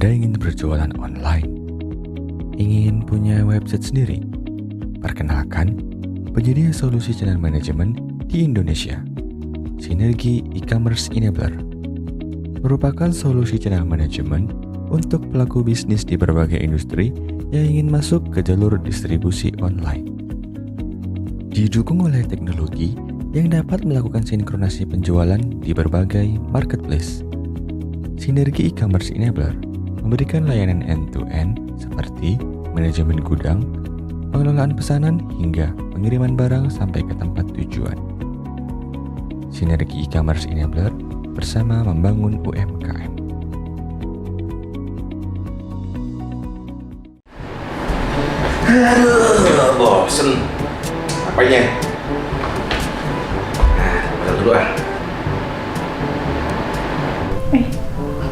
Anda ingin berjualan online? Ingin punya website sendiri? Perkenalkan, penyedia solusi channel management di Indonesia. Sinergi E-Commerce Enabler merupakan solusi channel management untuk pelaku bisnis di berbagai industri yang ingin masuk ke jalur distribusi online. Didukung oleh teknologi yang dapat melakukan sinkronasi penjualan di berbagai marketplace. Sinergi E-Commerce Enabler memberikan layanan end-to-end seperti manajemen gudang, pengelolaan pesanan hingga pengiriman barang sampai ke tempat tujuan. Sinergi E-Commerce Enabler bersama membangun UMKM. Aduh, bosen. Apanya? Nah, dulu ah.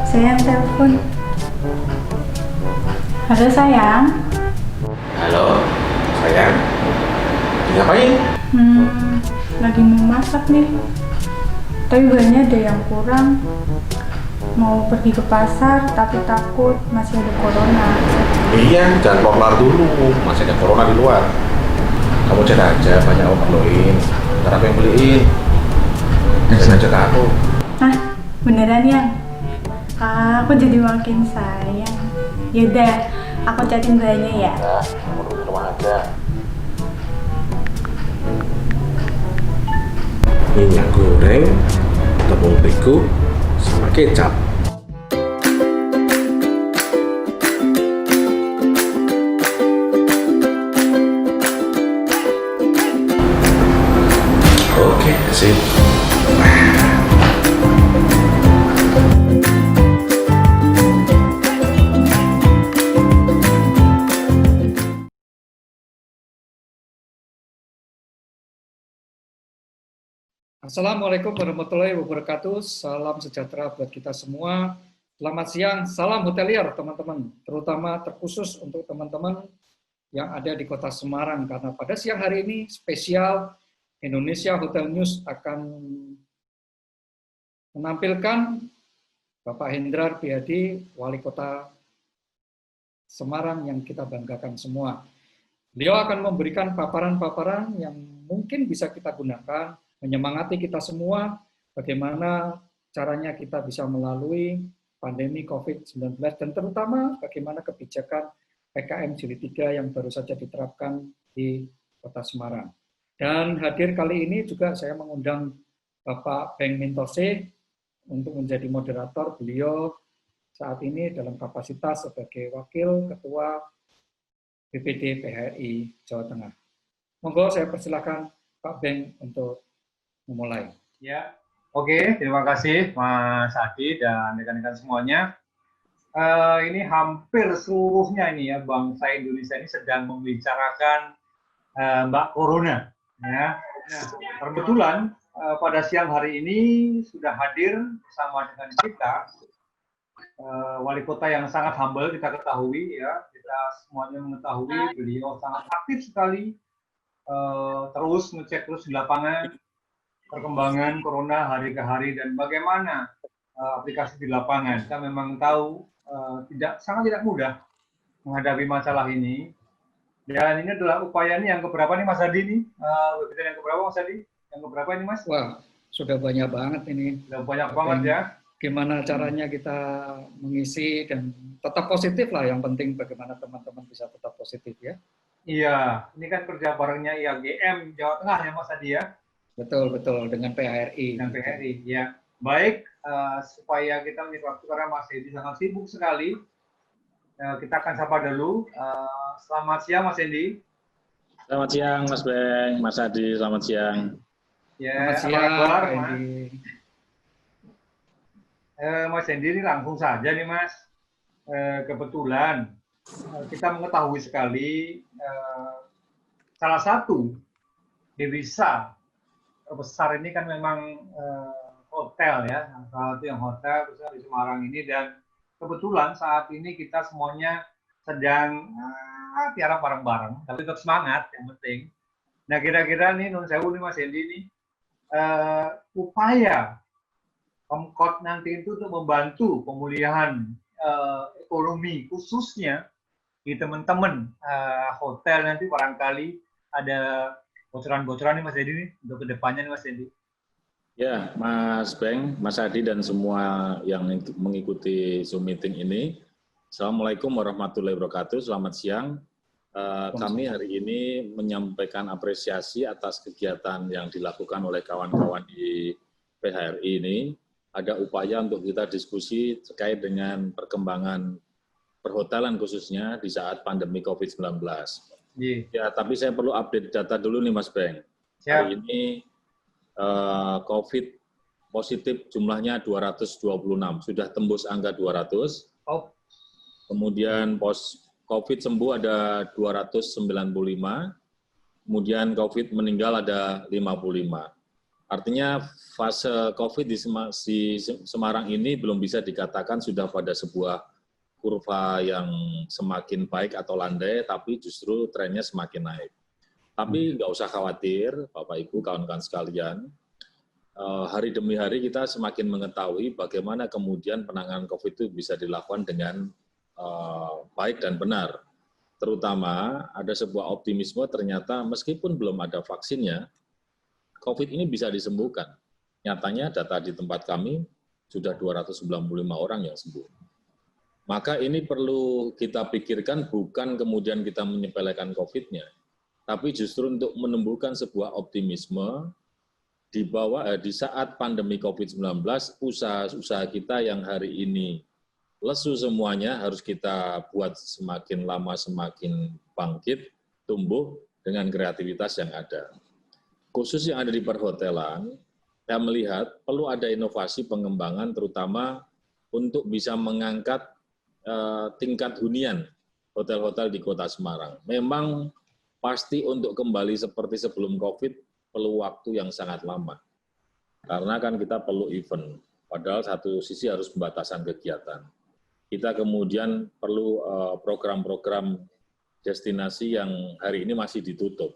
Sayang telepon. Halo sayang. Halo, sayang. Ngapain? Lagi mau masak nih. Tapi bahannya ada yang kurang. Mau pergi ke pasar tapi takut masih ada corona. Iya, jangan keluar dulu. Masih ada corona di luar. Kamu cek aja, banyak overloading. Ntar aku yang beliin. Jangan ajak aku. Hah? Beneran yang? Aku jadi makin sayang. Yaudah, aku catin bahannya ya. Nah, kamu dulu di rumah aja. Minyak goreng, tepung terigu, sama kecap. Oke, sip. Assalamualaikum warahmatullahi wabarakatuh. Salam sejahtera buat kita semua. Selamat siang, salam hotelier teman-teman. Terutama terkhusus untuk teman-teman yang ada di kota Semarang. Karena pada siang hari ini spesial Indonesia Hotel News akan menampilkan Bapak Hendrar Priyadi, Wali Kota Semarang yang kita banggakan semua. Beliau akan memberikan paparan-paparan yang mungkin bisa kita gunakan menyemangati kita semua bagaimana caranya kita bisa melalui pandemi COVID-19 dan terutama bagaimana kebijakan PKM Jilid 3 yang baru saja diterapkan di Kota Semarang. Dan hadir kali ini juga saya mengundang Bapak Beng Mintose untuk menjadi moderator. Beliau saat ini dalam kapasitas sebagai Wakil Ketua BPD PHRI Jawa Tengah. Monggo saya persilakan Pak Beng untuk memulai. Ya, oke. Terima kasih Mas Adi dan rekan-rekan semuanya. Ini hampir seluruhnya ini ya bangsa Indonesia ini sedang membicarakan Mbak Corona. Ya. Nah, kebetulan pada siang hari ini sudah hadir bersama dengan kita wali kota yang sangat humble, kita ketahui ya, kita semuanya mengetahui beliau sangat aktif sekali, terus ngecek terus di lapangan perkembangan corona hari ke hari dan bagaimana aplikasi di lapangan. Kita memang tahu sangat tidak mudah menghadapi masalah ini. Dan ini adalah upaya ini yang keberapa nih Mas Adi nih? Webinar yang keberapa Mas Adi? Yang keberapa ini Mas? Wah, sudah banyak banget ini. Sudah banyak banget ya. Gimana caranya kita mengisi dan tetap positif lah. Yang penting bagaimana teman-teman bisa tetap positif ya. Iya, ini kan kerja barengnya IAGM Jawa Tengah ya Mas Adi ya. Betul, dengan PHRI. Dan PHRI, ya. Baik, supaya kita menyita waktu karena Mas Hendi sangat sibuk sekali. Kita akan sapa dulu. Selamat siang Mas Hendi. Selamat siang Mas Beng, Mas Adi, selamat siang. Ya, selamat siang, apa kabar, Mas? Mas Hendi ini langsung saja nih Mas. Kebetulan kita mengetahui sekali salah satu devisa terbesar ini kan memang hotel ya, salah satu yang hotel besar di Semarang ini, dan kebetulan saat ini kita semuanya sedang tiarap bareng-bareng, tapi tetap semangat yang penting. Nah kira-kira nih Nun Sewu nih Mas Hendi nih, upaya Pemkot nanti itu untuk membantu pemulihan ekonomi, khususnya di teman-teman hotel nanti barangkali ada bocoran-bocoran nih Mas Edi nih, untuk kedepannya nih Mas Edi. Ya, Mas Beng, Mas Adi, dan semua yang mengikuti Zoom meeting ini. Assalamualaikum warahmatullahi wabarakatuh, selamat siang. Kami hari ini menyampaikan apresiasi atas kegiatan yang dilakukan oleh kawan-kawan di PHRI ini. Ada upaya untuk kita diskusi terkait dengan perkembangan perhotelan khususnya di saat pandemi COVID-19. Ya, tapi saya perlu update data dulu nih Mas Beng. Hari ini COVID positif jumlahnya 226, sudah tembus angka 200. Kemudian COVID sembuh ada 295, kemudian COVID meninggal ada 55. Artinya fase COVID di Semarang ini belum bisa dikatakan sudah pada sebuah kurva yang semakin baik atau landai, tapi justru trennya semakin naik. Tapi nggak usah khawatir, Bapak Ibu, kawan-kawan sekalian. Hari demi hari kita semakin mengetahui bagaimana kemudian penanganan COVID itu bisa dilakukan dengan baik dan benar. Terutama ada sebuah optimisme ternyata meskipun belum ada vaksinnya, COVID ini bisa disembuhkan. Nyatanya data di tempat kami sudah 295 orang yang sembuh. Maka ini perlu kita pikirkan bukan kemudian kita menyepelekan COVID-nya, tapi justru untuk menumbuhkan sebuah optimisme di saat pandemi COVID-19, usaha-usaha kita yang hari ini lesu semuanya harus kita buat semakin lama semakin bangkit, tumbuh dengan kreativitas yang ada. Khusus yang ada di perhotelan, saya melihat perlu ada inovasi pengembangan terutama untuk bisa mengangkat tingkat hunian hotel-hotel di Kota Semarang. Memang pasti untuk kembali seperti sebelum COVID perlu waktu yang sangat lama. Karena kan kita perlu event, padahal satu sisi harus pembatasan kegiatan. Kita kemudian perlu program-program destinasi yang hari ini masih ditutup.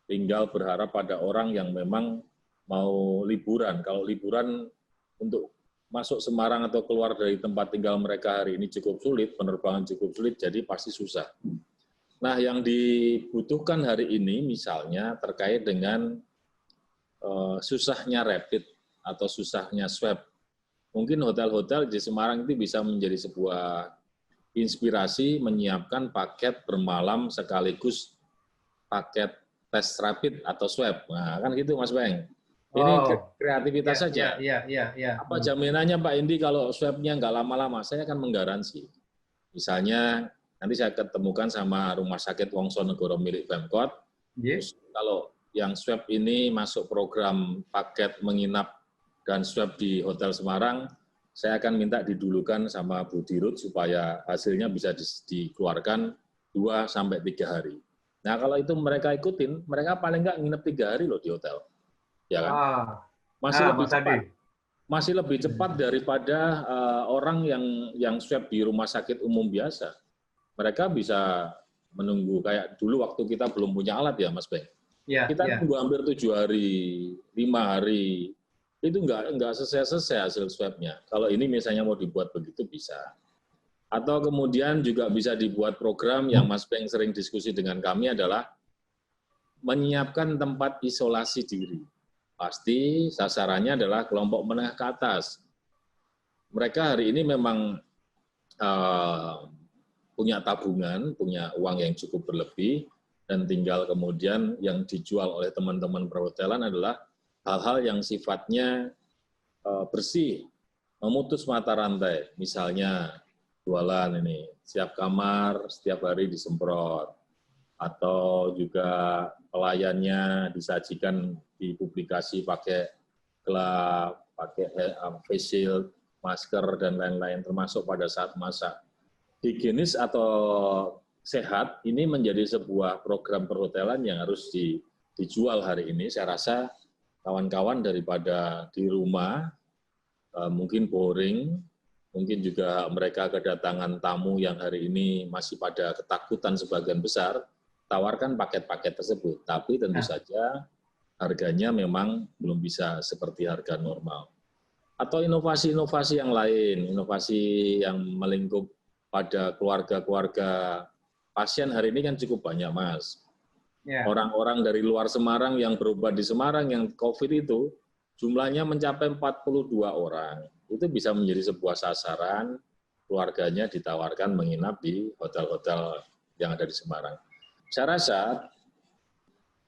Tinggal berharap pada orang yang memang mau liburan. Kalau liburan untuk masuk Semarang atau keluar dari tempat tinggal mereka hari ini cukup sulit, penerbangan cukup sulit, jadi pasti susah. Nah, yang dibutuhkan hari ini misalnya terkait dengan susahnya rapid atau susahnya swab. Mungkin hotel-hotel di Semarang itu bisa menjadi sebuah inspirasi menyiapkan paket bermalam sekaligus paket tes rapid atau swab. Nah, kan gitu Mas Beng. Ini kreativitas saja. Apa jaminannya Pak Indi kalau swabnya nggak lama-lama? Saya akan menggaransi. Misalnya nanti saya ketemukan sama Rumah Sakit Wongsonegoro milik Pemkot. Kalau yang swab ini masuk program paket menginap dan swab di Hotel Semarang, saya akan minta didulukan sama Bu Dirut supaya hasilnya bisa dikeluarkan 2-3 hari. Nah, kalau itu mereka ikutin, mereka paling nggak nginep 3 hari loh di hotel. Ya kan? Masih lebih cepat daripada orang yang swab di rumah sakit umum biasa. Mereka bisa menunggu kayak dulu waktu kita belum punya alat ya, Mas Beng. Kita tunggu hampir 7 hari, 5 hari. Itu nggak selesai hasil swabnya. Kalau ini misalnya mau dibuat begitu bisa. Atau kemudian juga bisa dibuat program yang Mas Beng sering diskusi dengan kami adalah menyiapkan tempat isolasi diri. Pasti sasarannya adalah kelompok menengah ke atas. Mereka hari ini memang punya tabungan, punya uang yang cukup berlebih, dan tinggal kemudian yang dijual oleh teman-teman perhotelan adalah hal-hal yang sifatnya bersih, memutus mata rantai. Misalnya jualan ini, siap kamar setiap hari disemprot, atau juga pelayannya disajikan di publikasi pakai glove, pakai face shield, masker, dan lain-lain, termasuk pada saat masak. Higienis atau sehat ini menjadi sebuah program perhotelan yang harus dijual hari ini. Saya rasa kawan-kawan daripada di rumah, mungkin boring, mungkin juga mereka kedatangan tamu yang hari ini masih pada ketakutan sebagian besar, tawarkan paket-paket tersebut. Tapi tentu saja harganya memang belum bisa seperti harga normal. Atau inovasi-inovasi yang lain, inovasi yang melingkup pada keluarga-keluarga pasien hari ini kan cukup banyak, Mas. Ya. Orang-orang dari luar Semarang yang berobat di Semarang yang COVID itu jumlahnya mencapai 42 orang. Itu bisa menjadi sebuah sasaran, keluarganya ditawarkan menginap di hotel-hotel yang ada di Semarang. Saya rasa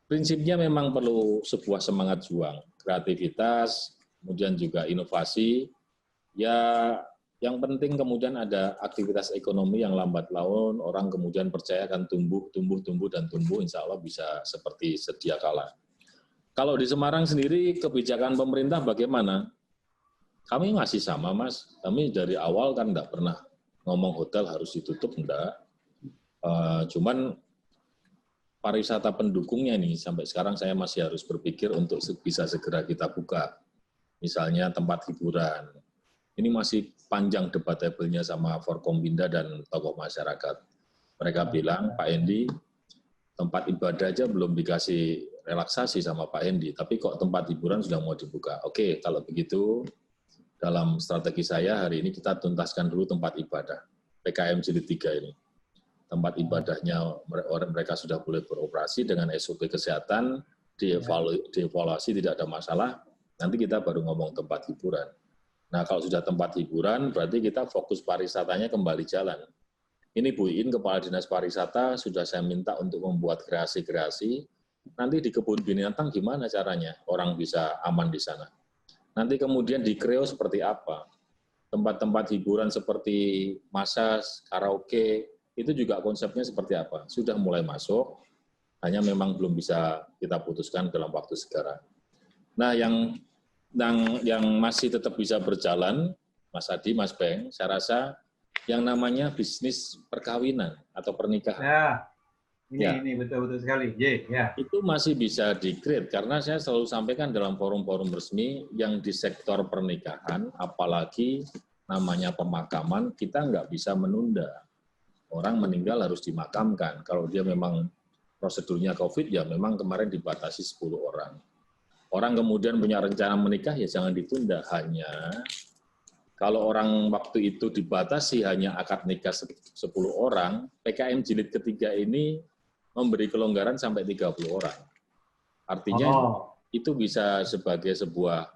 prinsipnya memang perlu sebuah semangat juang, kreativitas, kemudian juga inovasi. Ya, yang penting kemudian ada aktivitas ekonomi yang lambat laun, orang kemudian percaya akan tumbuh, insya Allah bisa seperti sedia kala. Kalau di Semarang sendiri, kebijakan pemerintah bagaimana? Kami masih sama, Mas. Kami dari awal kan enggak pernah ngomong hotel harus ditutup, enggak. Cuman pariwisata pendukungnya nih, sampai sekarang saya masih harus berpikir untuk bisa segera kita buka. Misalnya tempat hiburan. Ini masih panjang debatable-nya sama Forkompinda dan tokoh masyarakat. Mereka bilang, Pak Hendi, tempat ibadah aja belum dikasih relaksasi sama Pak Hendi, tapi kok tempat hiburan sudah mau dibuka. Oke, kalau begitu, dalam strategi saya hari ini kita tuntaskan dulu tempat ibadah, PKM Jilid 3 ini. Tempat ibadahnya mereka sudah boleh beroperasi dengan SOP kesehatan, dievaluasi tidak ada masalah, nanti kita baru ngomong tempat hiburan. Nah, kalau sudah tempat hiburan, berarti kita fokus pariwisatanya kembali jalan. Ini Bu Iin, Kepala Dinas Pariwisata, sudah saya minta untuk membuat kreasi-kreasi. Nanti di kebun binatang gimana caranya orang bisa aman di sana. Nanti kemudian di Kreo seperti apa. Tempat-tempat hiburan seperti massage, karaoke, itu juga konsepnya seperti apa. Sudah mulai masuk, hanya memang belum bisa kita putuskan dalam waktu segera. Nah, yang masih tetap bisa berjalan, Mas Adi, Mas Beng, saya rasa yang namanya bisnis perkawinan atau pernikahan. Ini betul-betul sekali. Ya. Itu masih bisa di-create, karena saya selalu sampaikan dalam forum-forum resmi yang di sektor pernikahan, apalagi namanya pemakaman, kita nggak bisa menunda. Orang meninggal harus dimakamkan. Kalau dia memang prosedurnya COVID, ya memang kemarin dibatasi 10 orang. Orang kemudian punya rencana menikah, ya jangan ditunda. Hanya kalau orang waktu itu dibatasi hanya akad nikah 10 orang, PKM Jilid ketiga ini memberi kelonggaran sampai 30 orang. Artinya itu bisa sebagai sebuah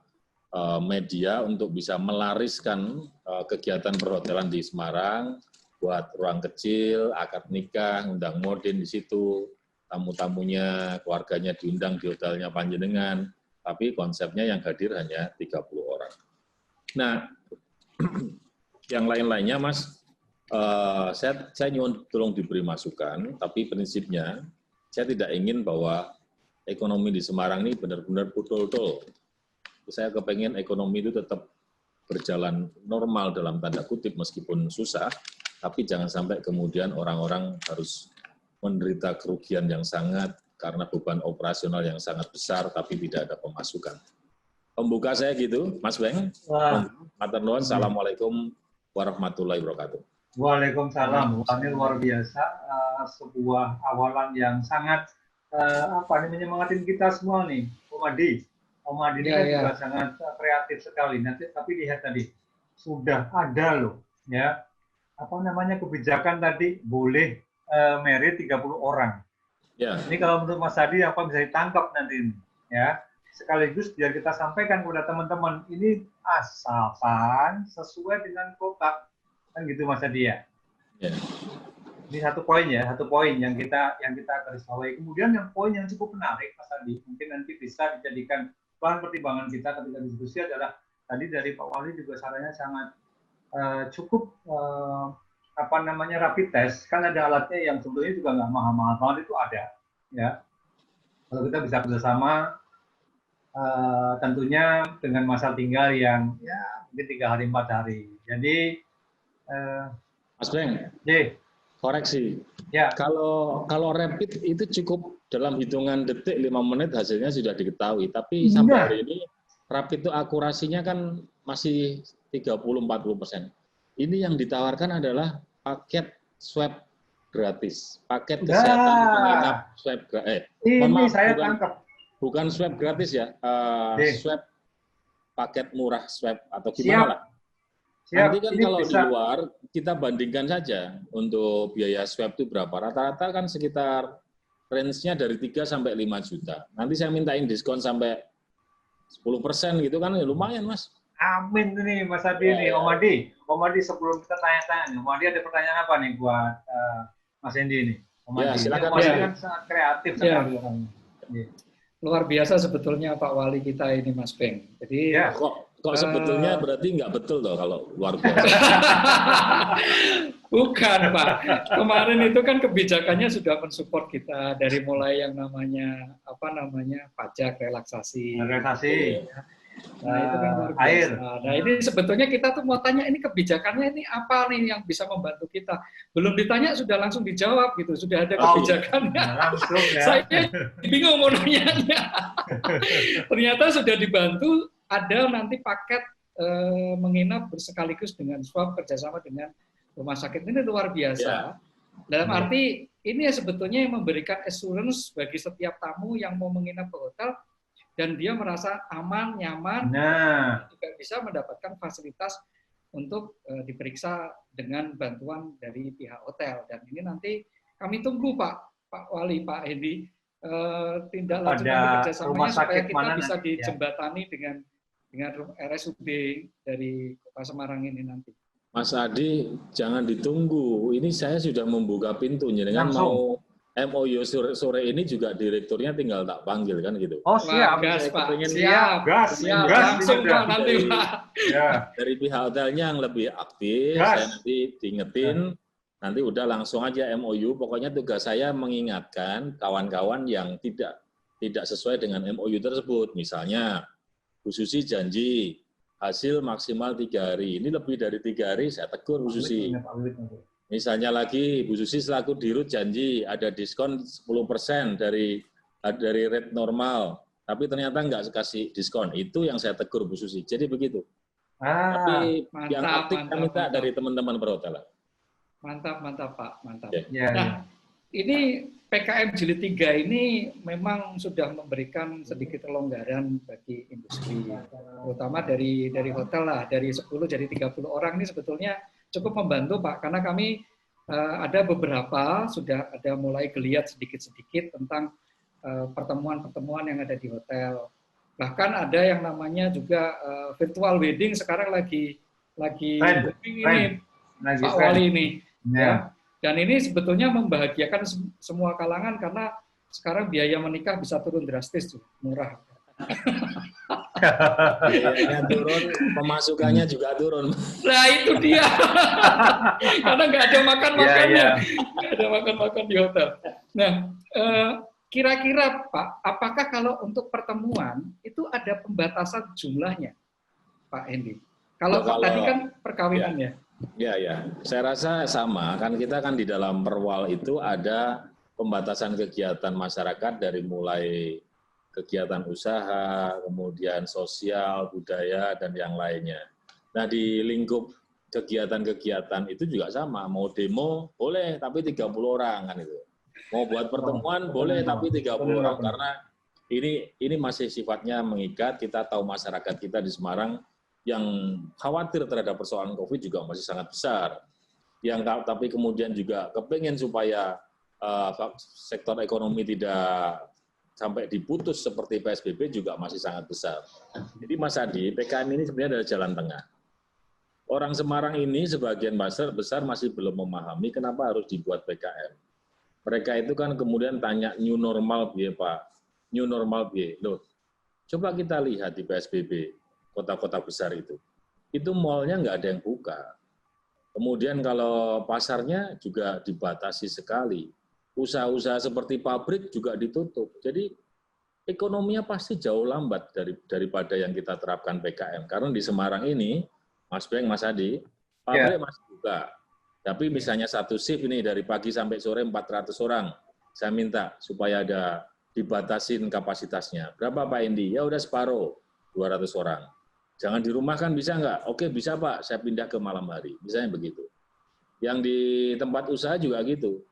media untuk bisa melariskan kegiatan perhotelan di Semarang, buat ruang kecil, akad nikah, undang morden di situ, tamu-tamunya, keluarganya diundang di hotelnya panjenengan, tapi konsepnya yang hadir hanya 30 orang. Nah, yang lain-lainnya, Mas, saya nyuwun tolong diberi masukan, tapi prinsipnya saya tidak ingin bahwa ekonomi di Semarang ini benar-benar betul-betul. Saya kepengen ekonomi itu tetap berjalan normal dalam tanda kutip meskipun susah, tapi jangan sampai kemudian orang-orang harus menderita kerugian yang sangat karena beban operasional yang sangat besar, tapi tidak ada pemasukan. Pembuka saya gitu, Mas Beng. Matur nuwun, Assalamualaikum warahmatullahi wabarakatuh. Waalaikumsalam. Ini luar biasa, sebuah awalan yang sangat menyemangatin kita semua nih, Om Adi. Om Adi ini kan juga sangat kreatif sekali. Nanti tapi lihat tadi sudah ada loh, ya kebijakan tadi boleh merit 30 orang. Ya. Ini kalau menurut Mas Adi apa bisa ditangkap nanti ini, ya. Sekaligus biar kita sampaikan kepada teman-teman ini asalkan sesuai dengan kota, kan gitu Mas Adi ya. Ya. Ini satu poin yang kita garis bawahi. Kemudian yang poin yang cukup menarik Mas Adi, mungkin nanti bisa dijadikan bahan pertimbangan kita ketika diskusi adalah tadi dari Pak Wali juga sarannya sangat cukup rapid test, kan ada alatnya yang sebetulnya juga nggak mahal-mahal banget, itu ada, ya. Kalau kita bisa bersama, tentunya dengan masa tinggal yang ya mungkin 3 hari 4 hari. Jadi, Mas Beng, koreksi. Ya. Kalau rapid itu cukup dalam hitungan detik 5 menit hasilnya sudah diketahui, tapi sampai hari ini rapid itu akurasinya kan masih 30-40%. Ini yang ditawarkan adalah paket swab gratis, paket kesehatan menginap swab gratis. Ini saya tangkap. Bukan swab gratis ya, swab paket murah swab atau Siap. gimana lah. Siap. Nanti kan Ini kalau di bisa. luar, kita bandingkan saja untuk biaya swab itu berapa. Rata-rata kan sekitar range-nya dari 3 sampai 5 juta. Nanti saya mintain diskon sampai 10% gitu kan, ya lumayan Mas. Amin nih Mas Adi Ya, nih, ya. Om Adi sebelum kita tanya-tanya nih, Om Adi ada pertanyaan apa nih buat Mas Hendy nih? Om Ya, Adi. silakan, Om Adi Mas. kan sangat kreatif Ya. sekali orangnya. Iya. Luar biasa sebetulnya Pak Wali kita ini Mas Beng. Jadi Ya. Kok sebetulnya berarti nggak betul toh kalau luar biasa. bukan Pak. Kemarin itu kan kebijakannya sudah mensupport kita dari mulai yang namanya pajak relaksasi. Relaksasi. Nah, itu kan luar biasa. Air. Nah, ini sebetulnya kita tuh mau tanya ini kebijakannya ini apa nih yang bisa membantu kita. Belum ditanya sudah langsung dijawab gitu. Sudah ada kebijakannya. Langsung ya. Saya bingung mau nanya. Ternyata sudah dibantu, ada nanti paket menginap bersekaligus dengan swab kerjasama dengan rumah sakit. Ini luar biasa. Dalam arti ini ya sebetulnya yang memberikan assurance bagi setiap tamu yang mau menginap ke hotel dan dia merasa aman, nyaman, juga bisa mendapatkan fasilitas untuk diperiksa dengan bantuan dari pihak hotel. Dan ini nanti kami tunggu Pak Wali, Pak Hendy, tindak lanjut kerjasamanya supaya kita bisa dijembatani dengan RSUD dari Kota Semarang ini nanti. Mas Adi, jangan ditunggu. Ini saya sudah membuka pintunya dengan Langsung. mau MOU sore ini juga direkturnya tinggal tak panggil kan gitu. Oh siap. Gas Pak, Siap. Gas. Langsung Pak nanti Pak. Ya. Dari pihak hotelnya yang lebih aktif, saya nanti diingetin, nanti udah langsung aja MOU. Pokoknya tugas saya mengingatkan kawan-kawan yang tidak sesuai dengan MOU tersebut. Misalnya, Bu Susi janji hasil maksimal 3 hari. Ini lebih dari 3 hari, saya tegur Bu Susi. Misalnya lagi, Bu Susi selaku dirut janji ada diskon 10% dari rate normal, tapi ternyata nggak kasih diskon. Itu yang saya tegur Bu Susi. Jadi begitu. Tapi yang aktif kami minta dari teman-teman perhotelan. Mantap Pak, mantap. Ya. Nah, ini PKM Jilid 3 ini memang sudah memberikan sedikit kelonggaran bagi industri, terutama dari hotel lah, dari 10 jadi 30 orang ini sebetulnya cukup membantu Pak, karena kami ada beberapa sudah ada mulai geliat sedikit-sedikit tentang pertemuan-pertemuan yang ada di hotel. Bahkan ada yang namanya juga virtual wedding sekarang lagi booming ini Pak Wali ini. Ya. Dan ini sebetulnya membahagiakan semua kalangan karena sekarang biaya menikah bisa turun drastis, murah. Biayanya turun, pemasukannya juga turun. Nah itu dia, karena nggak ada makan-makannya, nggak ada makan-makan di hotel. Nah, kira-kira Pak, apakah kalau untuk pertemuan itu ada pembatasan jumlahnya, Pak Hendy? Kalau tadi kan perkawinan ya. Ya. Saya rasa sama, kan kita kan di dalam perwal itu ada pembatasan kegiatan masyarakat dari mulai kegiatan usaha, kemudian sosial, budaya, dan yang lainnya. Nah, di lingkup kegiatan-kegiatan itu juga sama. Mau demo, boleh, tapi 30 orang kan itu. Mau buat pertemuan, boleh, tapi 30 orang. Karena ini masih sifatnya mengikat. Kita tahu masyarakat kita di Semarang yang khawatir terhadap persoalan COVID juga masih sangat besar. Tapi kemudian juga kepengen supaya sektor ekonomi tidak sampai diputus seperti PSBB juga masih sangat besar. Jadi Mas Adi, PKM ini sebenarnya adalah jalan tengah. Orang Semarang ini sebagian besar masih belum memahami kenapa harus dibuat PKM. Mereka itu kan kemudian tanya new normal biye Pak, new normal biye. Loh, coba kita lihat di PSBB, kota-kota besar itu mall-nya nggak ada yang buka. Kemudian kalau pasarnya juga dibatasi sekali. Usaha-usaha seperti pabrik juga ditutup. Jadi ekonominya pasti jauh lambat daripada yang kita terapkan PKM. Karena di Semarang ini, Mas Beng, Mas Adi, pabrik masih buka. Tapi misalnya satu shift ini dari pagi sampai sore 400 orang. Saya minta supaya ada dibatasin kapasitasnya. Berapa Pak Indi? Ya udah separuh, 200 orang. Jangan di rumah kan bisa nggak? Oke bisa Pak, saya pindah ke malam hari. Misalnya begitu. Yang di tempat usaha juga gitu.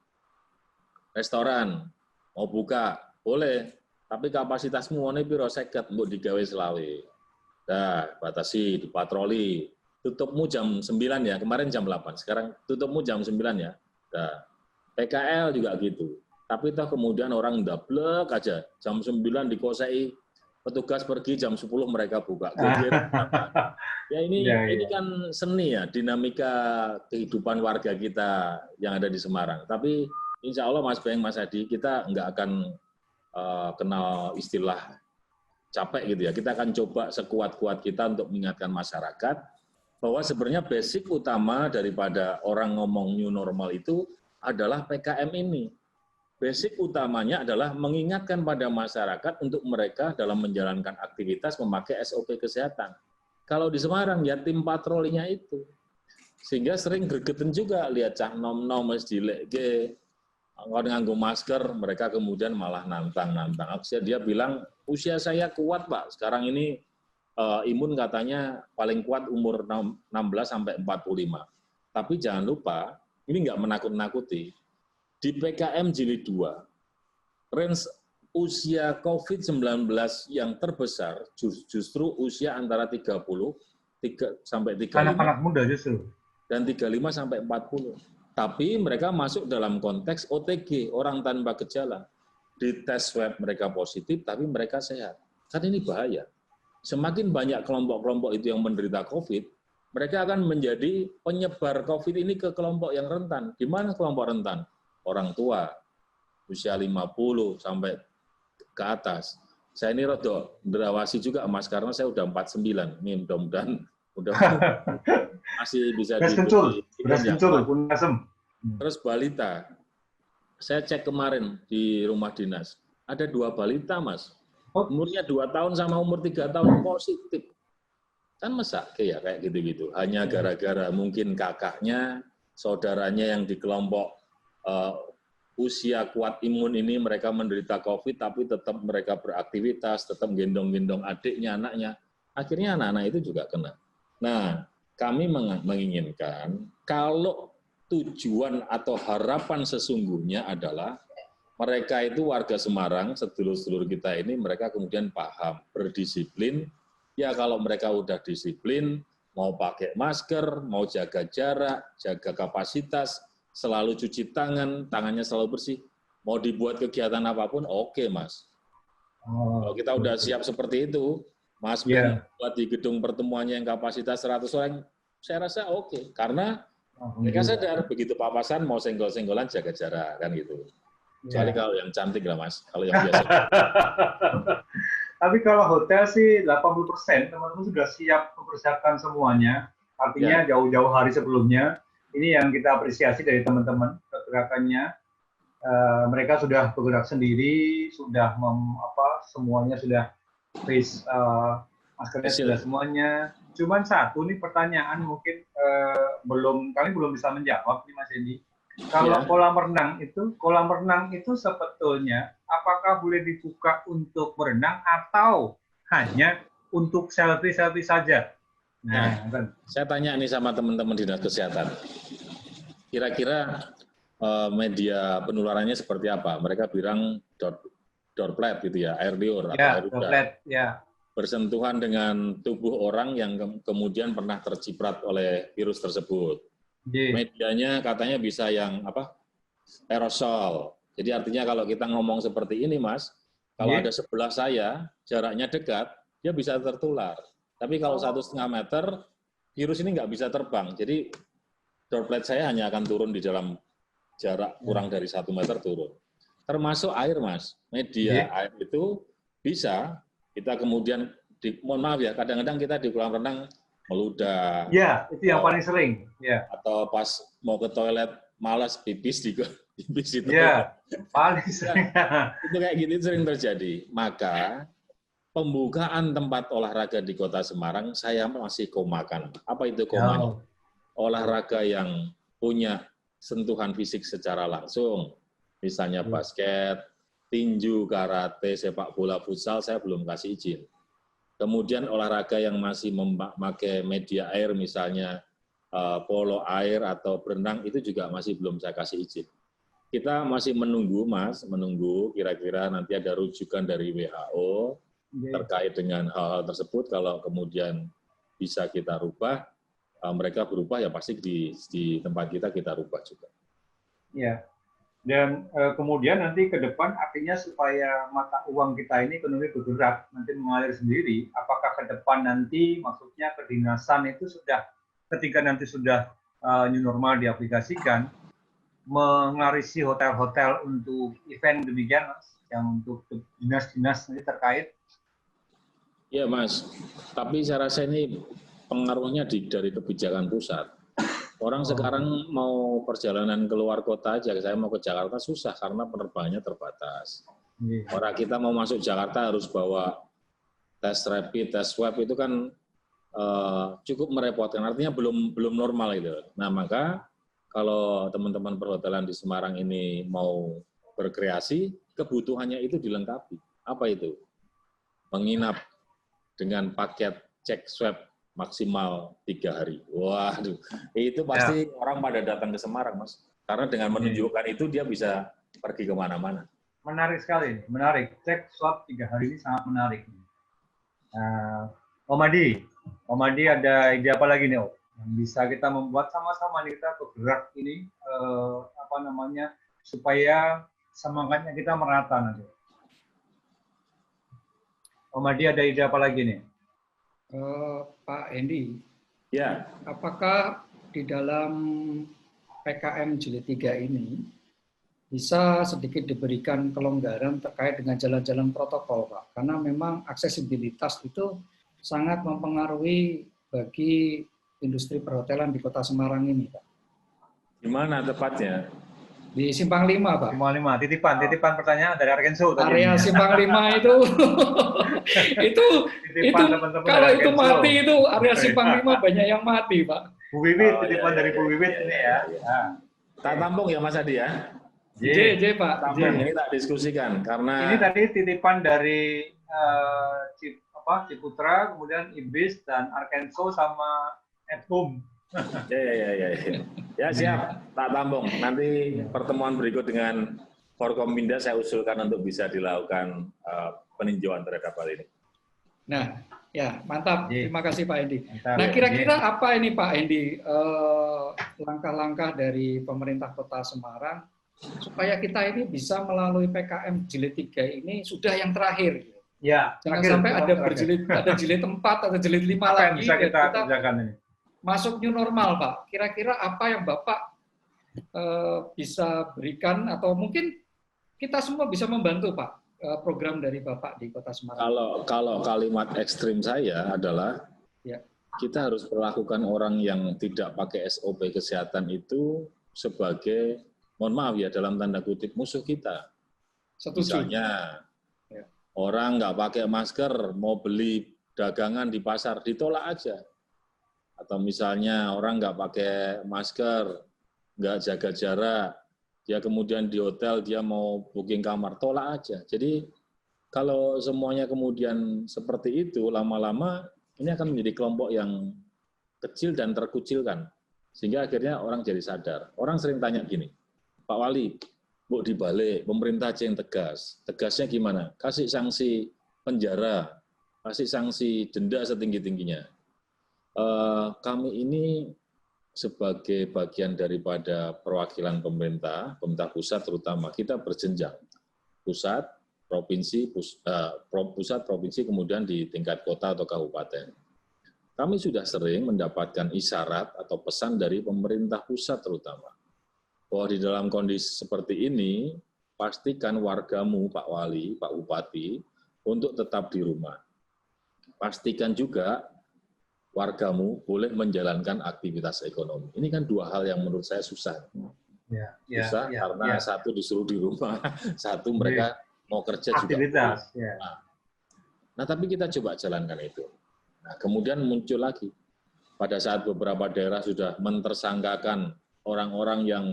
Restoran mau buka boleh, tapi kapasitasmu ono piro 50 mbok digawe selawe. Nah, batasi, dipatroli. Tutupmu jam 9 ya, kemarin jam 8, sekarang tutupmu jam 9 ya. Nah, PKL juga gitu. Tapi toh kemudian orang ndablek aja, jam 9 dikosei, petugas pergi jam 10 mereka buka. Ya ini kan seni ya, dinamika kehidupan warga kita yang ada di Semarang. Tapi insya Allah Mas Beng, Mas Hadi, kita nggak akan kenal istilah capek gitu ya. Kita akan coba sekuat-kuat kita untuk mengingatkan masyarakat bahwa sebenarnya basic utama daripada orang ngomong new normal itu adalah PKM ini. Basic utamanya adalah mengingatkan pada masyarakat untuk mereka dalam menjalankan aktivitas memakai SOP kesehatan. Kalau di Semarang ya tim patrolinya itu. Sehingga sering gregetan juga lihat cah nom-nom wis dileke nganggo masker, mereka kemudian malah nantang-nantang. Dia bilang, usia saya kuat Pak, sekarang ini imun katanya paling kuat umur 16 sampai 45. Tapi jangan lupa, ini nggak menakut-nakuti. Di PKM Jilid 2, range usia COVID-19 yang terbesar justru usia antara 30 sampai 35. Anak-anak muda justru. Dan 35 sampai 40. Tapi mereka masuk dalam konteks OTG, orang tanpa gejala. Di tes swab mereka positif, tapi mereka sehat. Kan ini bahaya. Semakin banyak kelompok-kelompok itu yang menderita COVID, mereka akan menjadi penyebar COVID ini ke kelompok yang rentan. Di mana kelompok rentan? Orang tua, usia 50 sampai ke atas. Saya ini rodok derawasi juga Mas, karena saya udah 49. Ini mudah-mudahan masih bisa kencur. Terus balita. Saya cek kemarin di rumah dinas. Ada 2 balita, Mas. Umurnya 2 tahun sama umur 3 tahun positif. Kan mesake ya kayak gitu-gitu. Hanya gara-gara mungkin kakaknya, saudaranya yang di kelompok usia kuat imun ini mereka menderita COVID, tapi tetap mereka beraktivitas, tetap gendong-gendong adiknya, anaknya. Akhirnya anak-anak itu juga kena. Nah, kami menginginkan kalau tujuan atau harapan sesungguhnya adalah mereka itu warga Semarang, sedulur-sedulur kita ini, mereka kemudian paham, berdisiplin. Ya kalau mereka udah disiplin, mau pakai masker, mau jaga jarak, jaga kapasitas, selalu cuci tangan, tangannya selalu bersih, mau dibuat kegiatan apapun, oke Mas. Kalau kita udah siap seperti itu, Mas buat di gedung pertemuannya yang kapasitas 100 orang, saya rasa oke. Karena mereka sadar, begitu papasan mau senggol-senggolan jaga jarak, kan gitu. Kecuali kalau yang cantik lah Mas, kalau yang biasa. Tapi kalau hotel sih 80% teman-teman sudah siap mempersiapkan semuanya. Artinya jauh-jauh hari sebelumnya. Ini yang kita apresiasi dari teman-teman pergerakannya. Mereka sudah bergerak sendiri, sudah semuanya sudah face maskernya sudah semuanya. Cuman satu nih pertanyaan mungkin kami belum bisa menjawab nih Mas Hendy. Kalau kolam renang itu sebetulnya apakah boleh dibuka untuk berenang atau hanya untuk selfie saja? Nah, saya tanya nih sama teman-teman dinas kesehatan. Kira-kira media penularannya seperti apa? Mereka bilang droplet gitu ya, air liur atau air udara. Bersentuhan dengan tubuh orang yang kemudian pernah terciprat oleh virus tersebut. Medianya katanya bisa yang aerosol. Jadi artinya kalau kita ngomong seperti ini Mas, kalau ada sebelah saya, jaraknya dekat, dia bisa tertular. Tapi kalau 1,5 meter, virus ini nggak bisa terbang. Jadi droplet saya hanya akan turun di dalam jarak kurang dari 1 meter turun. Termasuk air Mas, media air itu bisa kita kemudian, mohon maaf ya, kadang-kadang kita di kolam renang meludah. Ya, itu yang paling sering. Ya. Atau pas mau ke toilet malas pipis itu. Ya, paling sering. Itu kayak gitu sering terjadi. Maka pembukaan tempat olahraga di Kota Semarang saya masih komakan. Apa itu komanya? Olahraga yang punya sentuhan fisik secara langsung. Misalnya basket, tinju, karate, sepak bola, futsal, saya belum kasih izin. Kemudian olahraga yang masih memakai media air, misalnya polo air atau berenang, itu juga masih belum saya kasih izin. Kita masih menunggu, Mas, kira-kira nanti ada rujukan dari WHO, terkait dengan hal-hal tersebut. Kalau kemudian bisa kita rubah, mereka berubah ya pasti di tempat kita rubah juga. Ya. Dan kemudian nanti ke depan artinya supaya mata uang kita ini ekonomi bergerak, nanti mengalir sendiri, apakah ke depan nanti maksudnya kedinasan itu sudah ketika nanti sudah new normal diaplikasikan, mengarisi hotel-hotel untuk event demikian, Mas, yang untuk dinas-dinas nanti terkait? Iya, Mas. Tapi saya rasa ini pengaruhnya dari kebijakan pusat. Orang sekarang mau perjalanan keluar kota aja, saya mau ke Jakarta susah karena penerbangannya terbatas. Orang kita mau masuk Jakarta harus bawa tes rapid, tes swab itu kan cukup merepotkan. Artinya belum normal itu. Nah maka kalau teman-teman perhotelan di Semarang ini mau berkreasi, kebutuhannya itu dilengkapi. Apa itu? Menginap dengan paket cek swab maksimal 3 hari. Waduh, itu pasti orang pada datang ke Semarang, Mas. Karena dengan menunjukkan itu dia bisa pergi kemana-mana. Menarik sekali, menarik. Cek swab 3 hari ini sangat menarik. Om Adi ada ide apa lagi nih, Om? Yang bisa kita membuat sama-sama nih, kita bergerak ini supaya semangatnya kita merata nanti. Om Adi ada ide apa lagi nih? Pak Hendy, ya, apakah di dalam PKM Jilid 3 ini bisa sedikit diberikan kelonggaran terkait dengan jalan-jalan protokol, Pak? Karena memang aksesibilitas itu sangat mempengaruhi bagi industri perhotelan di Kota Semarang ini, Pak. Di mana tepatnya? Di Simpang 5, Pak. Simpang 5, titipan pertanyaan dari Arkenso. Area Simpang 5 itu kalau itu mati itu area Simpang 5 banyak yang mati, Pak. Bu Wiwit, titipan dari Bu Wiwit ini ya. Tak tampung ya Mas Adi ya? J, Pak. Tampung, ini tak diskusikan karena ini tadi titipan dari Ciputra, kemudian Ibis dan Arkenso sama Edhum. Ya siap, tak tampung. Nanti pertemuan berikut dengan Forkompinda saya usulkan untuk bisa dilakukan peninjauan terhadap hal ini. Nah, ya mantap. Terima kasih Pak Hendy. Mantap, nah kira-kira apa ini Pak Hendy langkah-langkah dari pemerintah Kota Semarang supaya kita ini bisa melalui PKM Jilid 3 ini sudah yang terakhir. Ya. Jangan sampai ada jilid 4 atau jilid 5 apa lagi. Yang bisa kita kerjakan ini? Masuk new normal, Pak. Kira-kira apa yang Bapak bisa berikan atau mungkin kita semua bisa membantu, Pak, program dari Bapak di Kota Semarang? Kalau kalimat ekstrim saya adalah kita harus perlakukan orang yang tidak pakai SOP kesehatan itu sebagai, mohon maaf ya, dalam tanda kutip musuh kita. Misalnya orang nggak pakai masker mau beli dagangan di pasar ditolak aja. Atau misalnya orang nggak pakai masker, nggak jaga jarak, dia kemudian di hotel dia mau booking kamar, tolak aja. Jadi kalau semuanya kemudian seperti itu, lama-lama ini akan menjadi kelompok yang kecil dan terkucilkan. Sehingga akhirnya orang jadi sadar. Orang sering tanya gini, Pak Wali, bu dibalik, pemerintah aja yang tegas. Tegasnya gimana? Kasih sanksi penjara, kasih sanksi denda setinggi-tingginya. Kami ini sebagai bagian daripada perwakilan pemerintah pusat terutama, kita berjenjang. Pusat, provinsi, kemudian di tingkat kota atau kabupaten. Kami sudah sering mendapatkan isyarat atau pesan dari pemerintah pusat terutama, bahwa di dalam kondisi seperti ini, pastikan wargamu, Pak Wali, Pak Bupati, untuk tetap di rumah. Pastikan juga wargamu boleh menjalankan aktivitas ekonomi. Ini kan dua hal yang menurut saya susah. Susah karena satu disuruh di rumah, satu mereka mau kerja aktivitas, juga. Nah, tapi kita coba jalankan itu. Nah, kemudian muncul lagi, pada saat beberapa daerah sudah mentersangkakan orang-orang yang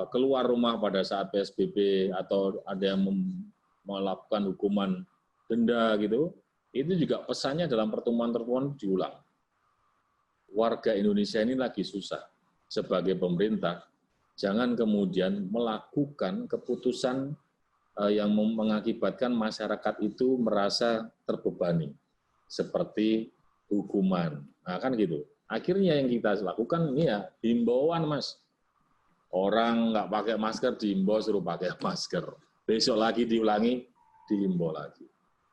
keluar rumah pada saat PSBB atau ada yang melakukan hukuman denda gitu, itu juga pesannya dalam pertemuan-pertemuan diulang. Warga Indonesia ini lagi susah. Sebagai pemerintah, jangan kemudian melakukan keputusan yang mengakibatkan masyarakat itu merasa terbebani, seperti hukuman. Nah, kan gitu. Akhirnya yang kita lakukan ini ya himbauan, Mas. Orang nggak pakai masker dihimbau suruh pakai masker. Besok lagi diulangi, dihimbau lagi.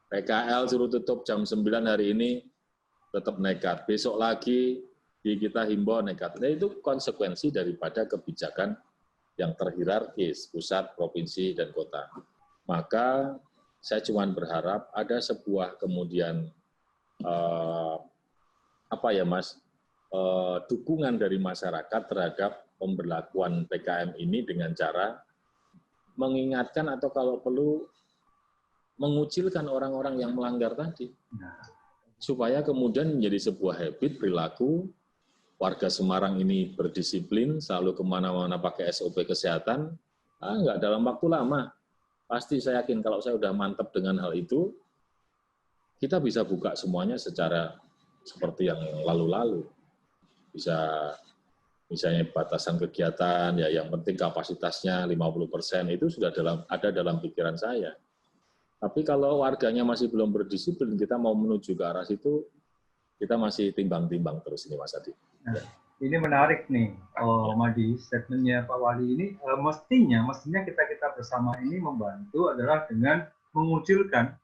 PKL suruh tutup jam 9 hari ini, tetap nekat. Besok lagi kita himbau nekat. Nah, itu konsekuensi daripada kebijakan yang terhierarkis, pusat, provinsi, dan kota. Maka saya cuma berharap ada sebuah kemudian dukungan dari masyarakat terhadap pemberlakuan PKM ini dengan cara mengingatkan atau kalau perlu mengucilkan orang-orang yang melanggar tadi. Supaya kemudian menjadi sebuah habit, perilaku, warga Semarang ini berdisiplin, selalu kemana-mana pakai SOP kesehatan, enggak dalam waktu lama. Pasti saya yakin kalau saya udah mantap dengan hal itu, kita bisa buka semuanya secara seperti yang lalu-lalu. Bisa misalnya batasan kegiatan, ya yang penting kapasitasnya 50% itu sudah ada dalam pikiran saya. Tapi kalau warganya masih belum berdisiplin, kita mau menuju ke arah situ, kita masih timbang-timbang terus ini, Mas Adi. Nah, ini menarik nih, Madi, statementnya Pak Wali ini. Mestinya kita bersama ini membantu adalah dengan mengucilkan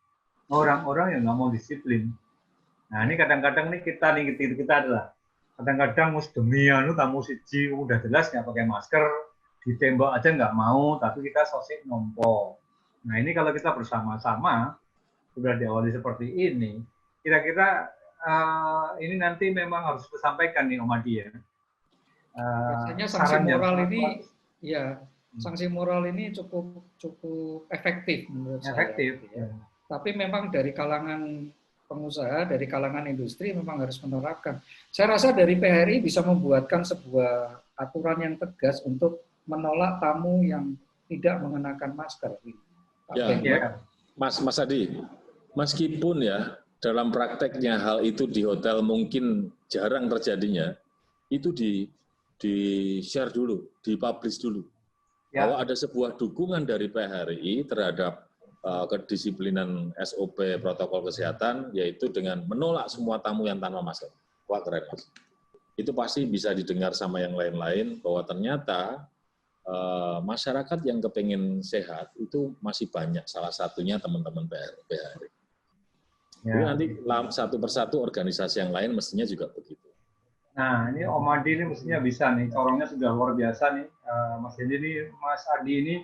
orang-orang yang nggak mau disiplin. Nah ini kadang-kadang nih kita adalah kadang-kadang demi tamu siji udah jelas nggak pakai masker, ditembak aja nggak mau, tapi kita sosik nompo. Nah ini kalau kita bersama-sama sudah diawali seperti ini, kira-kira ini nanti memang harus disampaikan nih Om Adi ya. Biasanya sanksi moral ini, ya sanksi moral ini cukup efektif menurut saya. Ya. Tapi memang dari kalangan pengusaha, dari kalangan industri memang harus menerapkan. Saya rasa dari PHRI bisa membuatkan sebuah aturan yang tegas untuk menolak tamu yang tidak mengenakan masker. Ya, Mas Adi, meskipun ya dalam prakteknya hal itu di hotel mungkin jarang terjadinya, itu di-share dulu, dipublish dulu. Ya. Bahwa ada sebuah dukungan dari PHRI terhadap kedisiplinan SOP protokol kesehatan, yaitu dengan menolak semua tamu yang tanpa masker. Wah keren, Mas. Itu pasti bisa didengar sama yang lain-lain, bahwa ternyata masyarakat yang kepengen sehat itu masih banyak, salah satunya teman-teman PHRI. Ya. Jadi nanti satu persatu organisasi yang lain mestinya juga begitu. Nah, ini Om Adi ini mestinya bisa nih, corongnya sudah luar biasa nih. Mas Adi ini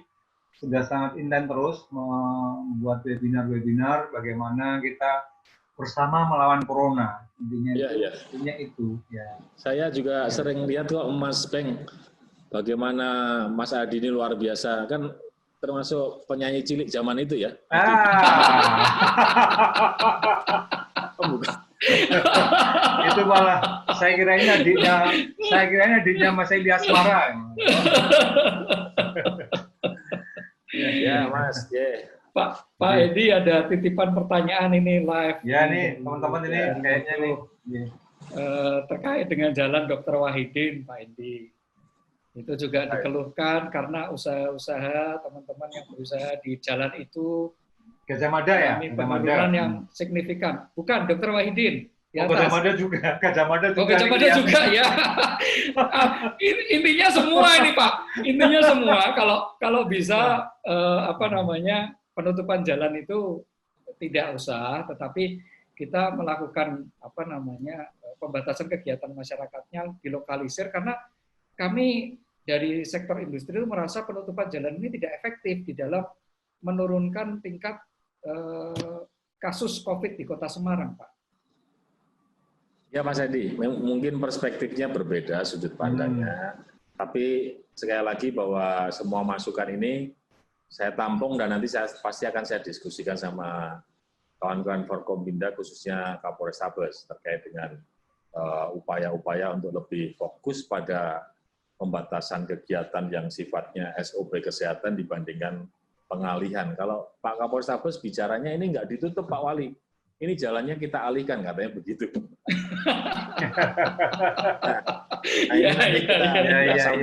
sudah sangat intens terus membuat webinar-webinar bagaimana kita bersama melawan corona. Intinya itu. Ya. Saya juga sering lihat kok Mas Peng, bagaimana Mas Adi ini luar biasa. Kan termasuk penyanyi cilik zaman itu ya. Bukan. Itu malah saya kirain adiknya Mas Eli Asmara. Ya, Mas. Pak Edi ada titipan pertanyaan ini live. Ya nih, teman-teman ini kayaknya nih. Terkait dengan Jalan Dr. Wahidin, Pak Edi. Itu juga dikeluhkan karena usaha-usaha teman-teman yang berusaha di jalan itu Gajah Mada ya? Penurunan yang signifikan. Bukan, Dr. Wahidin. Gajah Mada juga. Gajah Mada juga ya. Intinya semua ini Pak. Intinya semua kalau bisa penutupan jalan itu tidak usah, tetapi kita melakukan pembatasan kegiatan masyarakatnya dilokalisir karena kami dari sektor industri itu merasa penutupan jalan ini tidak efektif di dalam menurunkan tingkat kasus COVID di Kota Semarang, Pak. Ya Mas Edi, mungkin perspektifnya berbeda sudut pandangnya, tapi sekali lagi bahwa semua masukan ini saya tampung dan nanti pasti akan saya diskusikan sama kawan-kawan Forkompinda khususnya Kapolrestabes terkait dengan upaya-upaya untuk lebih fokus pada pembatasan kegiatan yang sifatnya SOP kesehatan dibandingkan pengalihan. Kalau Pak Kapolrestabes bicaranya ini nggak ditutup Pak Wali, ini jalannya kita alihkan, katanya begitu. Nah, ini nanti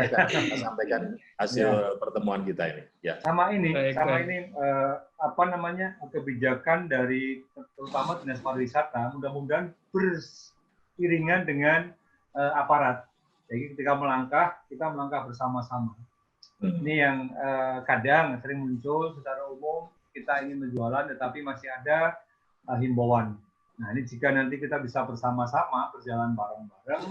kita sampaikan hasil pertemuan kita ini. Ya. Sama ini, Baik. apa namanya, kebijakan dari terutama Dinas Pariwisata, mudah-mudahan beriringan dengan aparat. Jadi ketika melangkah, kita melangkah bersama-sama. Ini yang kadang sering muncul secara umum, kita ingin berjualan tetapi masih ada himbauan. Nah, ini jika nanti kita bisa bersama-sama berjalan bareng-bareng.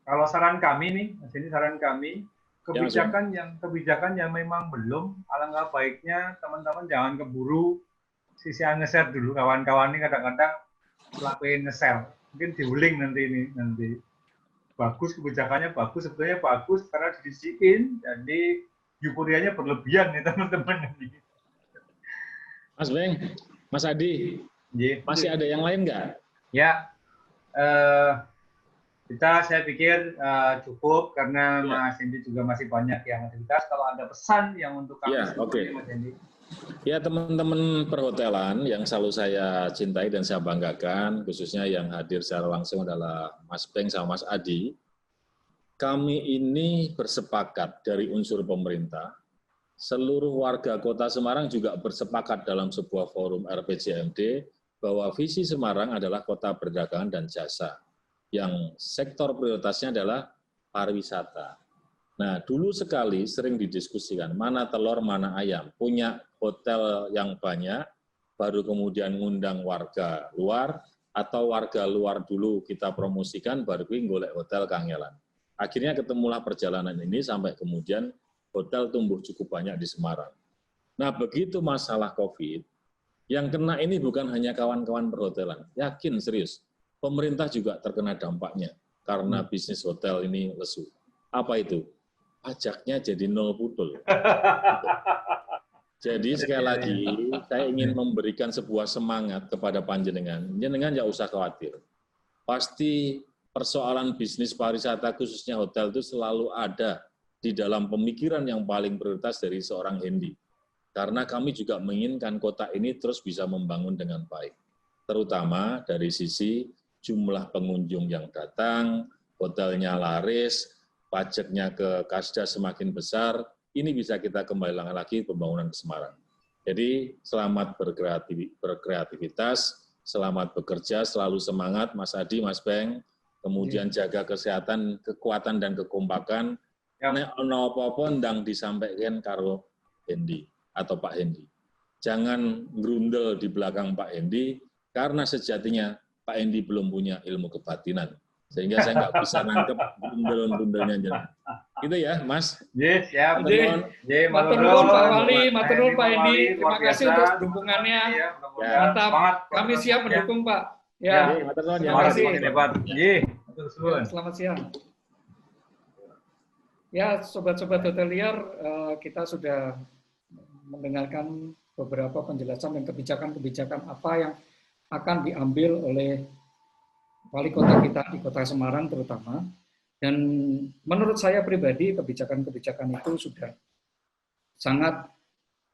Kalau saran kami nih, Mas ini saran kami, kebijakan yang memang belum, alangkah baiknya teman-teman jangan keburu sisi nge-share dulu. Kawan-kawan ini kadang-kadang lakuin nge-share. Mungkin diuling nanti. Bagus, kebijakannya bagus, sebetulnya bagus karena didisiplin, jadi euforianya berlebihan nih teman-teman ini. Mas Beng, Mas Adi, masih ada yang lain nggak? Ya, saya pikir cukup karena Mas Hendy juga masih banyak yang aktivitas. Kalau ada pesan yang untuk kami, Mas Hendy. Ya, teman-teman perhotelan yang selalu saya cintai dan saya banggakan, khususnya yang hadir secara langsung adalah Mas Beng sama Mas Adi. Kami ini bersepakat dari unsur pemerintah, seluruh warga Kota Semarang juga bersepakat dalam sebuah forum RPJMD bahwa visi Semarang adalah kota perdagangan dan jasa, yang sektor prioritasnya adalah pariwisata. Nah, dulu sekali sering didiskusikan mana telur, mana ayam. Punya hotel yang banyak, baru kemudian ngundang warga luar, atau warga luar dulu kita promosikan, baru golek hotel kangelan. Akhirnya ketemulah perjalanan ini sampai kemudian hotel tumbuh cukup banyak di Semarang. Nah, begitu masalah COVID, yang kena ini bukan hanya kawan-kawan perhotelan. Yakin, serius. Pemerintah juga terkena dampaknya karena bisnis hotel ini lesu. Apa itu? Pajaknya jadi 0 pudul. Jadi sekali lagi, saya ingin memberikan sebuah semangat kepada panjenengan. Panjenengan nggak usah khawatir. Pasti persoalan bisnis pariwisata khususnya hotel itu selalu ada di dalam pemikiran yang paling prioritas dari seorang Hendy. Karena kami juga menginginkan kota ini terus bisa membangun dengan baik. Terutama dari sisi jumlah pengunjung yang datang, hotelnya laris, pajaknya ke Kasda semakin besar, ini bisa kita kembalikan lagi pembangunan ke Semarang. Jadi selamat berkreativitas, selamat bekerja, selalu semangat Mas Adi, Mas Beng, kemudian jaga kesehatan, kekuatan dan kekompakan. Nek ono apa-apa ndang disampaikan karo Hendy atau Pak Hendy. Jangan grundel di belakang Pak Hendy, karena sejatinya Pak Hendy belum punya ilmu kebatinan. Sehingga saya nggak bisa nangkep bundel-bundelnya jenengan. Gitu ya, Mas. Yes, siap. Matur nuwun Pak Wali, matur nuwun Pak Hendy. Terima kasih untuk dukungannya. Mantap. Kami siap mendukung, Pak. Ya. Terima kasih. Selamat siang. Ya, sobat-sobat hotelier, kita sudah mendengarkan beberapa penjelasan dan kebijakan-kebijakan apa yang akan diambil oleh wali kota kita di Kota Semarang terutama. Dan menurut saya pribadi, kebijakan-kebijakan itu sudah sangat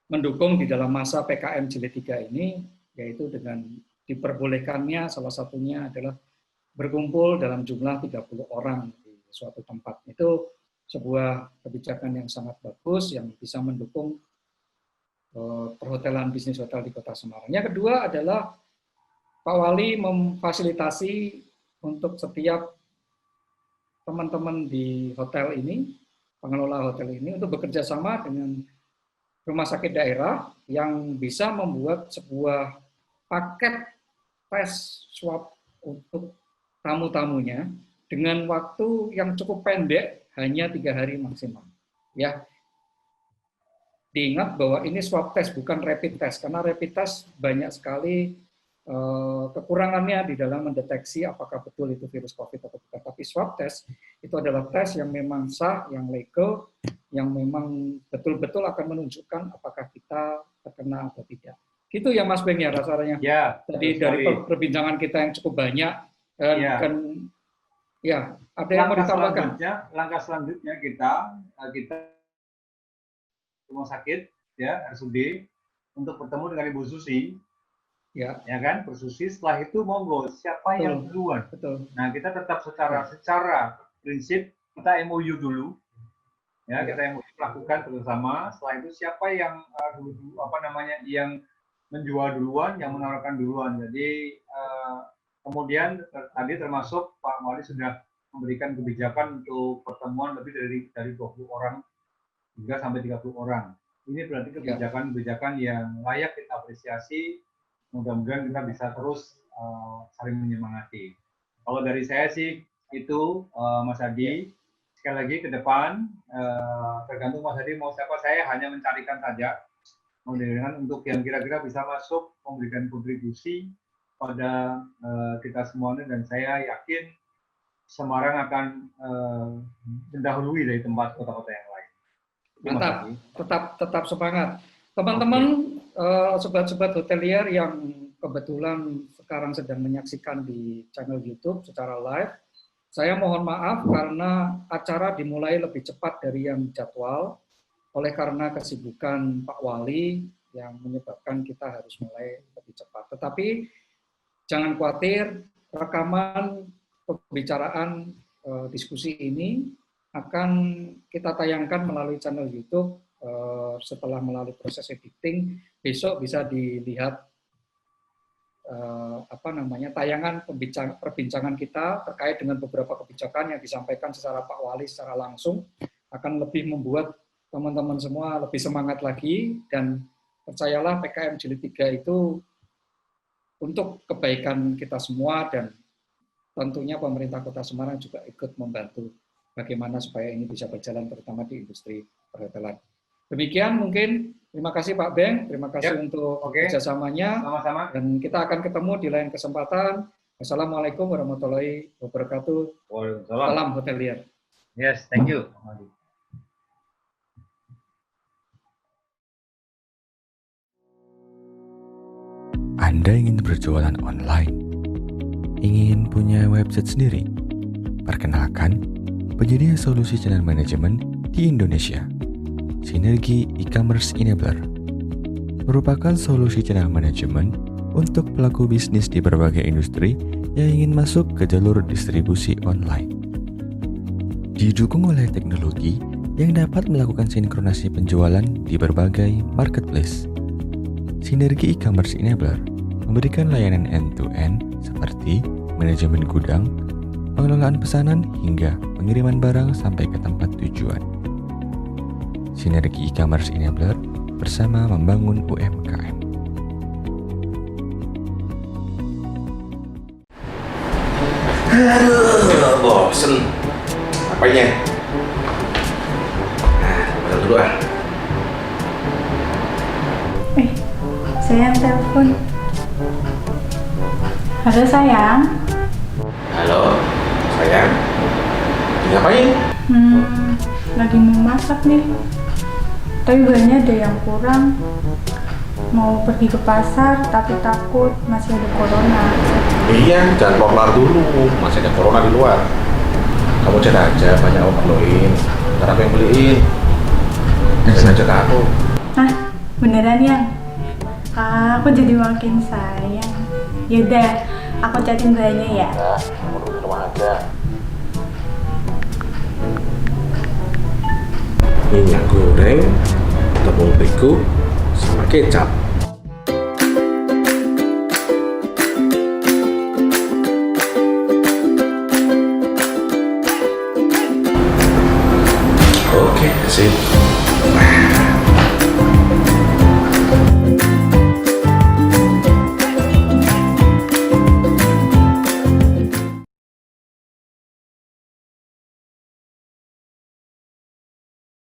mendukung di dalam masa PKM Jilid 3 ini, yaitu dengan diperbolehkannya salah satunya adalah berkumpul dalam jumlah 30 orang di suatu tempat. Itu sebuah kebijakan yang sangat bagus yang bisa mendukung perhotelan bisnis hotel di Kota Semarang. Yang kedua adalah Pak Wali memfasilitasi untuk setiap teman-teman di hotel ini, pengelola hotel ini, untuk bekerja sama dengan rumah sakit daerah yang bisa membuat sebuah paket tes swab untuk tamu-tamunya dengan waktu yang cukup pendek, hanya 3 hari maksimal. Ya, diingat bahwa ini swab test bukan rapid test, karena rapid test banyak sekali kekurangannya di dalam mendeteksi apakah betul itu virus COVID atau bukan. Tapi swab test itu adalah tes yang memang sah, yang legal, yang memang betul-betul akan menunjukkan apakah kita terkena atau tidak. Gitu ya Mas Beng ya rasanya. Ya, tadi dari perbincangan kita yang cukup banyak, kan ya ada yang mau ditambahkan. Langkah selanjutnya kita rumah sakit ya RSUD untuk bertemu dengan Ibu Susi Ya, ya kan, bersusi. Setelah itu monggo siapa Betul. yang duluan. betul. Nah, kita tetap secara prinsip kita MOU dulu, ya, Ya. kita MOU lakukan bersama. Setelah itu siapa yang yang menjual duluan, yang menawarkan duluan. Jadi kemudian tadi termasuk Pak Wali sudah memberikan kebijakan untuk pertemuan lebih dari 20 orang hingga sampai 30 orang. Ini berarti kebijakan-kebijakan yang layak kita apresiasi. Mudah-mudahan kita bisa terus saling menyemangati. Kalau dari saya sih itu Mas Adi. Sekali lagi ke depan tergantung Mas Adi mau siapa, saya hanya mencarikan saja. Mudah-mudahan untuk yang kira-kira bisa masuk memberikan kontribusi pada kita semuanya, dan saya yakin Semarang akan mendahului dari tempat kota-kota yang lain. Mantap, tetap semangat. Teman-teman, sobat-sobat hotelier yang kebetulan sekarang sedang menyaksikan di channel YouTube secara live, saya mohon maaf karena acara dimulai lebih cepat dari yang jadwal, oleh karena kesibukan Pak Wali yang menyebabkan kita harus mulai lebih cepat. Tetapi jangan khawatir, rekaman pembicaraan diskusi ini akan kita tayangkan melalui channel YouTube setelah melalui proses editing. Besok bisa dilihat tayangan perbincangan kita terkait dengan beberapa kebijakan yang disampaikan secara Pak Wali secara langsung, akan lebih membuat teman-teman semua lebih semangat lagi. Dan percayalah, PKM Jilid 3 itu untuk kebaikan kita semua, dan tentunya pemerintah Kota Semarang juga ikut membantu bagaimana supaya ini bisa berjalan, terutama di industri perhotelan. Demikian mungkin. Terima kasih Pak Beng, terima kasih untuk kerjasamanya. Sama-sama. Dan kita akan ketemu di lain kesempatan. Wassalamualaikum warahmatullahi wabarakatuh. Waalaikumsalam. Salam hotelier. Yes, thank you. Anda ingin berjualan online? Ingin punya website sendiri? Perkenalkan, penyedia solusi channel management di Indonesia. Sinergi E-commerce Enabler merupakan solusi channel management untuk pelaku bisnis di berbagai industri yang ingin masuk ke jalur distribusi online. Didukung oleh teknologi yang dapat melakukan sinkronasi penjualan di berbagai marketplace. Sinergi E-commerce Enabler memberikan layanan end-to-end seperti manajemen gudang, pengelolaan pesanan, hingga pengiriman barang sampai ke tempat tujuan. Sinergi E-commerce Enabler bersama membangun UMKM. Aduh, bosen. Apanya? Nah, makan dulu ah. Sayang telepon. Halo sayang. Halo, sayang. Ngapain? Lagi mau masak nih. Tapi bahannya ada yang kurang. Mau pergi ke pasar tapi takut masih ada corona. Iya, jangan keluar dulu. Masih ada corona di luar. Kamu cek aja, banyak overloading. Ntar aku yang beliin. Cek aja ke aku. Hah? Beneran yang? Aku jadi makin sayang. Yaudah, aku catin bahannya ya. Nah, kamu dulu di rumah aja. Minyak goreng, tepung terigu, sama kecap.